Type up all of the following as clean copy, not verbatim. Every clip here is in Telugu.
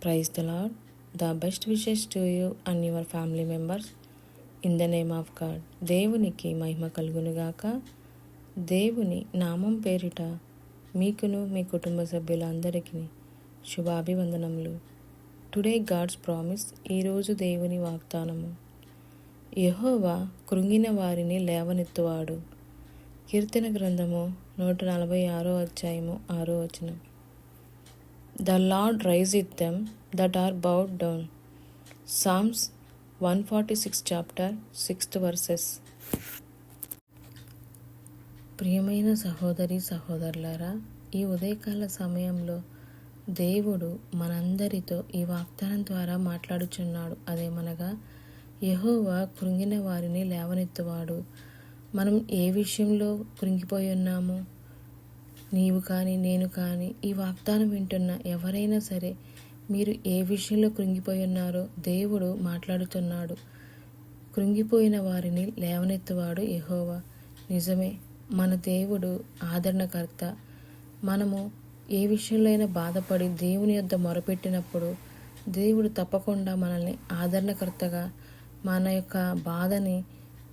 Praise the Lord. The best wishes to you and your family members in the name of God. దేవునికి మహిమ కలుగునుగాక. దేవుని నామం పేరిట మీకును మీ కుటుంబ సభ్యులందరికీ శుభాభివందనములు. Today God's promise. ఈరోజు దేవుని వాగ్దానము. యెహోవా కృంగిన వారిని లేవనెత్తువాడు. కీర్తన గ్రంథము 146 అధ్యాయము 6వ వచనం. The Lord raiseth them that are bowed down. Psalms 146 chapter 6th verses. ప్రియమైన సహోదరి సహోదరులారా, ఈ ఉదయకాల సమయంలో దేవుడు మనందరితో ఈ వాగ్దానం ద్వారా మాట్లాడుచున్నాడు. అదేమనగా, యెహోవా కృంగిన వారిని లేవనెత్తువాడు. మనం ఏ విషయంలో కృంగిపోయి ఉన్నామో, నీవు కానీ నేను కానీ ఈ వాగ్దానం వింటున్న ఎవరైనా సరే, మీరు ఏ విషయంలో కృంగిపోయి ఉన్నారో దేవుడు మాట్లాడుతున్నాడు. కృంగిపోయిన వారిని లేవనెత్తువాడు యెహోవా. నిజమే, మన దేవుడు ఆదరణకర్త. మనము ఏ విషయంలో అయినా బాధపడి దేవుని యొద్ద మొరపెట్టినప్పుడు దేవుడు తప్పకుండా మనల్ని ఆదరణకర్తగా మన యొక్క బాధని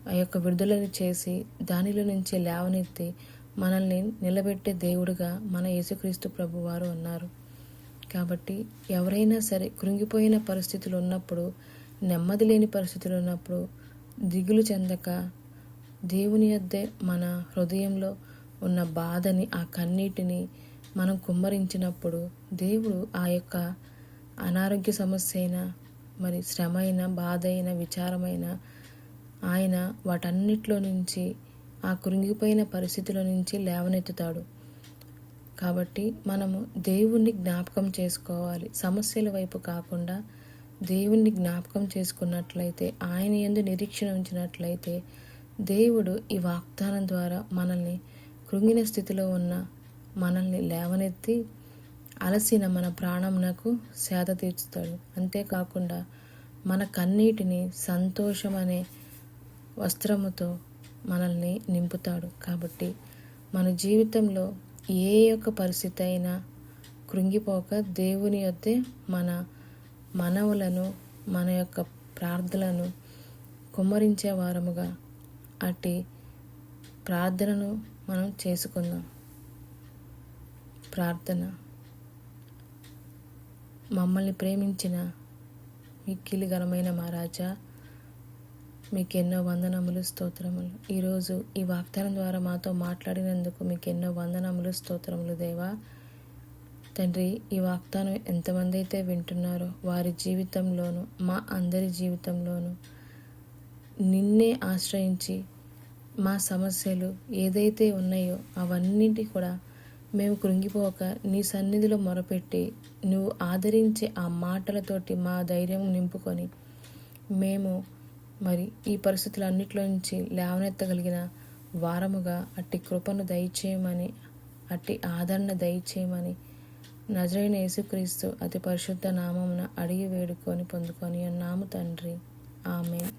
ఆ యొక్క విడుదలని చేసి దానిలో నుంచి లేవనెత్తి మనల్ని నిలబెట్టే దేవుడుగా మన యేసుక్రీస్తు ప్రభువారు ఉన్నారు. కాబట్టి ఎవరైనా సరే కృంగిపోయిన పరిస్థితులు ఉన్నప్పుడు, నెమ్మది లేని పరిస్థితులు ఉన్నప్పుడు దిగులు చెందక దేవుని యొద్దే మన హృదయంలో ఉన్న బాధని, ఆ కన్నీటిని మనం కుమ్మరించినప్పుడు దేవుడు ఆ యొక్క అనారోగ్య సమస్య అయినా, మరి శ్రమ అయినా, బాధ అయినా, విచారమైన ఆయన వాటన్నిటిలో నుంచి, ఆ కృంగిపోయిన పరిస్థితుల నుంచి లేవనెత్తుతాడు. కాబట్టి మనము దేవుణ్ణి జ్ఞాపకం చేసుకోవాలి. సమస్యల వైపు కాకుండా దేవుణ్ణి జ్ఞాపకం చేసుకున్నట్లయితే, ఆయన యందు నిరీక్షణ ఉంచినట్లయితే దేవుడు ఈ వాగ్దానం ద్వారా మనల్ని కృంగిన స్థితిలో ఉన్న మనల్ని లేవనెత్తి అలసిన మన ప్రాణమునకు సేద తీర్చుతాడు. అంతేకాకుండా మన కన్నీటిని సంతోషం అనే వస్త్రముతో మనల్ని నింపుతాడు. కాబట్టి మన జీవితంలో ఏ యొక్క పరిస్థితి అయినా కృంగిపోక దేవుని యొద్దే మన మనవులను, మన యొక్క ప్రార్థనలను కుమ్మరించే వారముగా అట్టి ప్రార్థనను మనం చేసుకుందాం. ప్రార్థన. మమ్మల్ని ప్రేమించిన మిక్కిలి ఘనమైన మా రాజా, మీకు ఎన్నో వందనములు, స్తోత్రములు. ఈరోజు ఈ వాగ్దానం ద్వారా మాతో మాట్లాడినందుకు మీకు ఎన్నో వందనములు, స్తోత్రములు దేవా. తండ్రి, ఈ వాగ్దానం ఎంతమంది అయితే వింటున్నారో వారి జీవితంలోనూ, మా అందరి జీవితంలోనూ నిన్నే ఆశ్రయించి మా సమస్యలు ఏదైతే ఉన్నాయో అవన్నింటి కూడా మేము కృంగిపోక నీ సన్నిధిలో మొరపెట్టి నువ్వు ఆదరించే ఆ మాటలతోటి మా ధైర్యం నింపుకొని మేము మరి ఈ పరిస్థితులన్నిటిలో నుంచి లేవనెత్తగలిగిన వారముగా అట్టి కృపను దయచేయమని, అట్టి ఆదరణ దయచేయమని నజరైన యేసుక్రీస్తు అతి పరిశుద్ధ నామమున అడిగి వేడుకొని పొందుకొని ఉన్నాము తండ్రి. ఆమేన్.